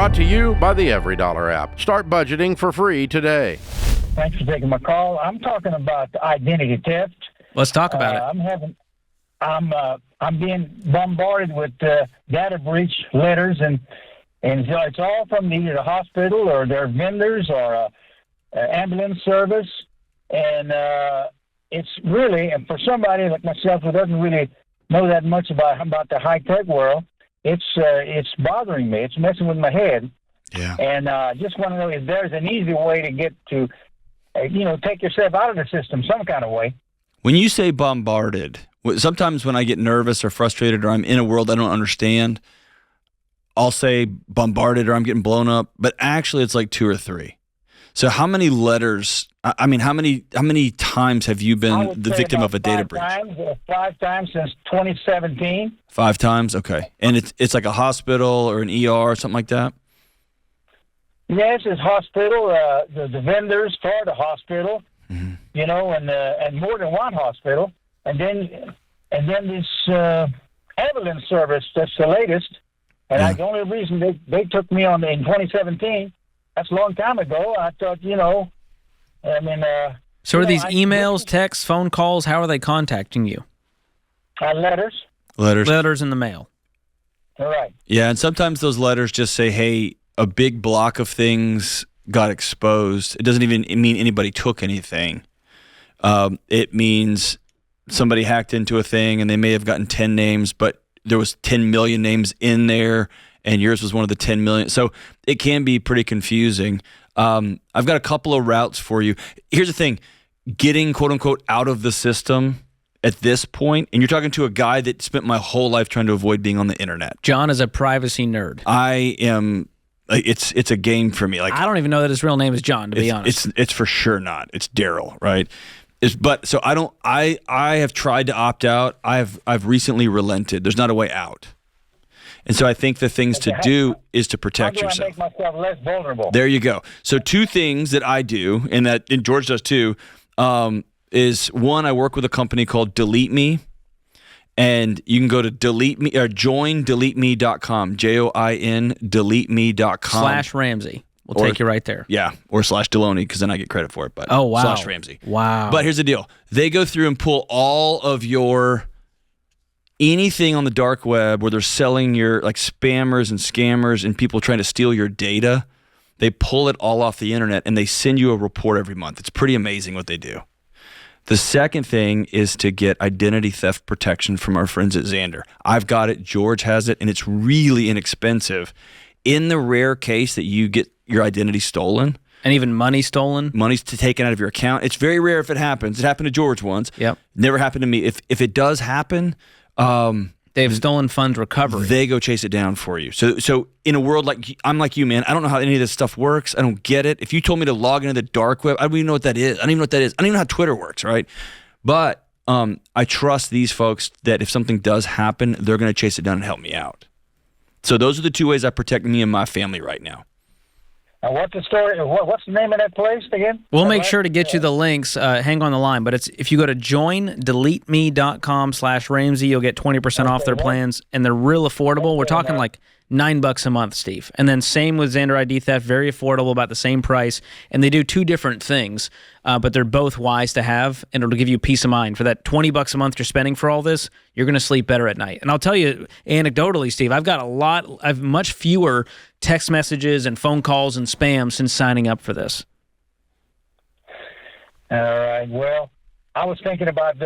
Brought to you by the Every Dollar app. Start budgeting for free today. Thanks for taking my call. I'm talking about identity theft. Let's talk about it. I'm being bombarded with data breach letters, and so it's all from either the hospital or their vendors or ambulance service, and it's really, and for somebody like myself who doesn't really know that much about the high tech world, it's bothering me. It's messing with my head. Yeah. And just want to know if there's an easy way to get to, take yourself out of the system some kind of way. When you say bombarded, sometimes when I get nervous or frustrated or I'm in a world I don't understand, I'll say bombarded or I'm getting blown up, but actually it's like 2 or 3. So how many letters, how many times have you been the victim of a data breach? 5 times since 2017. 5 times? Okay. And it's like a hospital or an ER or something like that? Yes, it's hospital, the vendors for the hospital, mm-hmm. And more than one hospital. And then this ambulance service, that's the latest. And the only reason they took me on in 2017, that's a long time ago. I thought, So are these emails, texts, phone calls, how are they contacting you? Letters. Letters in the mail. All right. Yeah, and sometimes those letters just say, hey, a big block of things got exposed. It doesn't even mean anybody took anything. It means somebody hacked into a thing and they may have gotten 10 names, but there was 10 million names in there and yours was one of the 10 million. So it can be pretty confusing. I've got a couple of routes for you. Here's the thing, getting quote unquote out of the system at this point, and you're talking to a guy that spent my whole life trying to avoid being on the internet. John is a privacy nerd. I am. It's a game for me. Like I don't even know that his real name is John, to be honest. It's for sure not. It's Daryl, right? So I have tried to opt out. I've recently relented. There's not a way out. And so I think the things to do is to protect yourself. How do I make myself less vulnerable? There you go. So 2 things that I do, and George does too, is one, I work with a company called DeletMe. And you can go to DeletMe or joindeleteme.com, JOIN deleteme.com. /Ramsey. We'll take you right there. Yeah, or /Deloney, because then I get credit for it. But oh, wow. /Ramsey. Wow. But here's the deal. They go through and pull all of your anything on the dark web where they're selling your like spammers and scammers and people trying to steal your data. They pull it all off the internet and they send you a report every month. It's pretty amazing what they do. The second thing is to get identity theft protection from our friends at Xandr. I've got it, George has it, and it's really inexpensive. In the rare case that you get your identity stolen. And even money stolen? Money's taken out of your account. It's very rare if it happens. It happened to George once. Yep. Never happened to me. If it does happen... they have stolen funds recovery. They go chase it down for you. So in a world I'm like you, man. I don't know how any of this stuff works. I don't get it. If you told me to log into the dark web, I don't even know what that is. I don't even know what that is. I don't even know how Twitter works, right? But I trust these folks that if something does happen, they're going to chase it down and help me out. So those are the 2 ways I protect me and my family right now. Now, what's the story? What's the name of that place again? We'll make sure to get you the links. Hang on the line. But if you go to joindeleteme.com /Ramsey, you'll get 20% off their plans, and they're real affordable. We're talking like $9 a month, Steve. And then same with Xandr ID theft, very affordable, about the same price. And they do 2 different things, but they're both wise to have, and it'll give you peace of mind. For that $20 a month you're spending for all this, you're going to sleep better at night. And I'll tell you, anecdotally, Steve, I've much fewer text messages and phone calls and spam since signing up for this. All right. Well, I was thinking about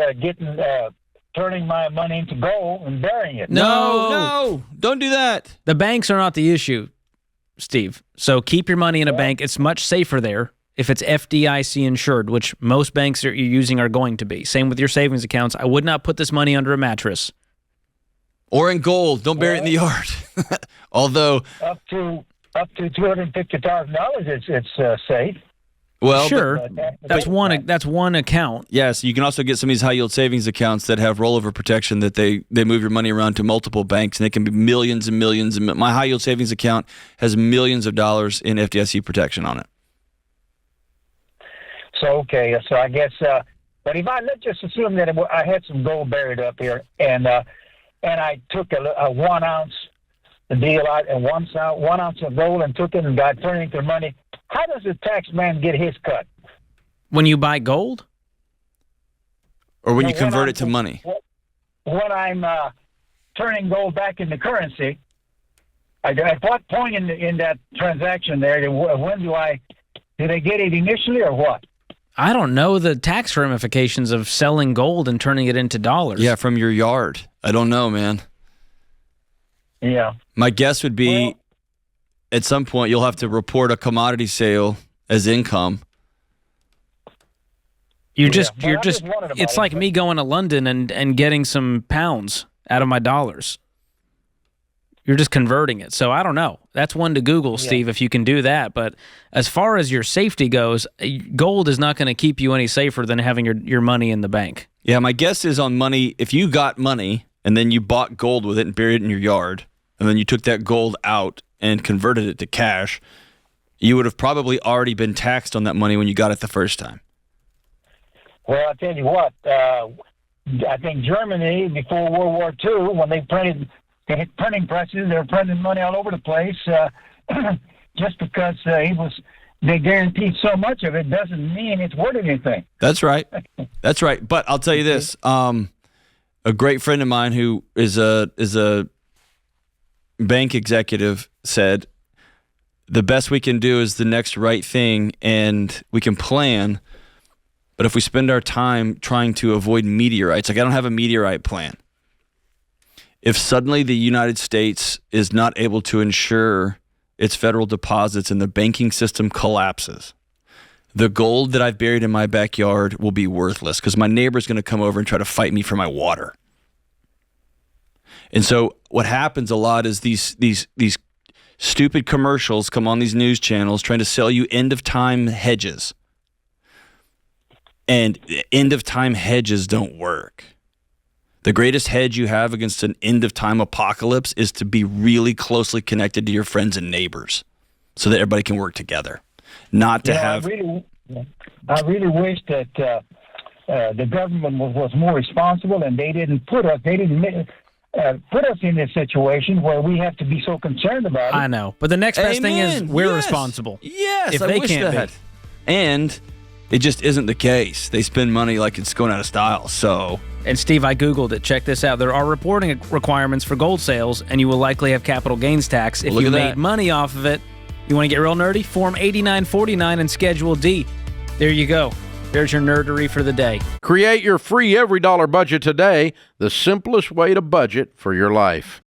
turning my money into gold and burying it. No, don't do that. The banks are not the issue, Steve. So keep your money in a bank. It's much safer there if it's FDIC insured, which most banks that you're using are going to be. Same with your savings accounts. I would not put this money under a mattress. Or in gold. Don't bury it in the yard. Although up to $250,000, it's safe. Well, sure, that's one account. Yes, you can also get some of these high yield savings accounts that have rollover protection that they move your money around to multiple banks, and they can be millions and millions. My high yield savings account has millions of dollars in FDIC protection on it. So I guess, but let's just assume that I had some gold buried up here, and I took a 1 ounce the deal out and 1 ounce of gold and took it and got turned into money. How does the tax man get his cut? When you buy gold? Or when you Now, convert it to money? When I'm turning gold back into currency, at what point in that transaction there, when do they get it initially or what? I don't know the tax ramifications of selling gold and turning it into dollars. Yeah, from your yard. I don't know, man. Yeah. My guess would be at some point you'll have to report a commodity sale as income. You're Well, just I just wondered about it's it, like but- me going to London and getting some pounds out of my dollars. You're just converting it. So I don't know. That's one to Google, Steve, if you can do that. But as far as your safety goes, gold is not going to keep you any safer than having your money in the bank. Yeah, my guess is on money, if you got money and then you bought gold with it and buried it in your yard, and then you took that gold out and converted it to cash, you would have probably already been taxed on that money when you got it the first time. Well, I'll tell you what. I think Germany, before World War II, when they had printing presses, they were printing money all over the place. Just because they guaranteed so much of it doesn't mean it's worth anything. That's right. That's right. But I'll tell you this. A great friend of mine who is a bank executive said, the best we can do is the next right thing, and we can plan. But if we spend our time trying to avoid meteorites, like I don't have a meteorite plan. If suddenly the United States is not able to insure its federal deposits and the banking system collapses, the gold that I've buried in my backyard will be worthless because my neighbor's going to come over and try to fight me for my water. And so what happens a lot is these stupid commercials come on these news channels trying to sell you end-of-time hedges. And end-of-time hedges don't work. The greatest hedge you have against an end-of-time apocalypse is to be really closely connected to your friends and neighbors so that everybody can work together. Not to have... I really wish that the government was more responsible and they didn't put us in this situation where we have to be so concerned about it. I know. But the next best thing is we're responsible. Yes, if I they wish can't that. be. And it just isn't the case. They spend money like it's going out of style. So... And Steve, I Googled it. Check this out. There are reporting requirements for gold sales, and you will likely have capital gains tax if Look you at made that. money off of it. You want to get real nerdy? Form 8949 and Schedule D. There you go. There's your nerdery for the day. Create your free every dollar budget today, the simplest way to budget for your life.